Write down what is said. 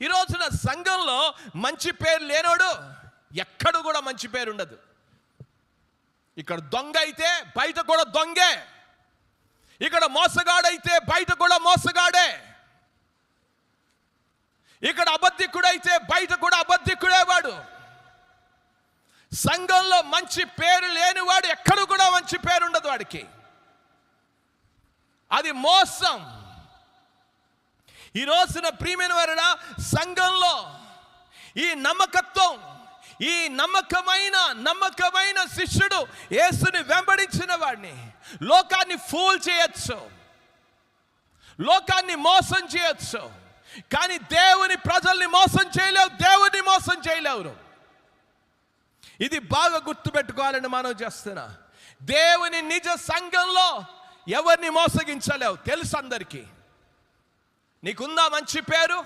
ఈ రోజున సంఘంలో మంచి పేరు లేనోడు ఎక్కడ కూడా మంచి పేరు ఉండదు. ఇక్కడ దొంగ అయితే బయట కూడా దొంగే, ఇక్కడ మోసగాడైతే బయట కూడా మోసగాడే, ఇక్కడ అబద్ధికుడైతే బయట కూడా అబద్ధికుడేవాడు. సంఘంలో మంచి పేరు లేనివాడు ఎక్కడ కూడా మంచి పేరు ఉండదు వాడికి. అది మోసం. ఈ రోజున ప్రియమైన వారుడా, సంఘంలో ఈ నమ్మకత్వం, ఈ నమ్మకమైన శిష్యుడు యేసుని వెంబడించిన వాడిని లోకాన్ని ఫూల్ చేయొచ్చు, లోకాన్ని మోసం చేయొచ్చు, కానీ దేవుని ప్రజల్ని మోసం చేయలేవు, దేవుని మోసం చేయలేవు. ఇది బాగా గుర్తుపెట్టుకోవాలని మనం చేస్తున్నా. దేవుని నిజ సంఘంలో ఎవరిని మోసగించలేవు. తెలుసు అందరికీ. నీకుందా మంచి పేరు?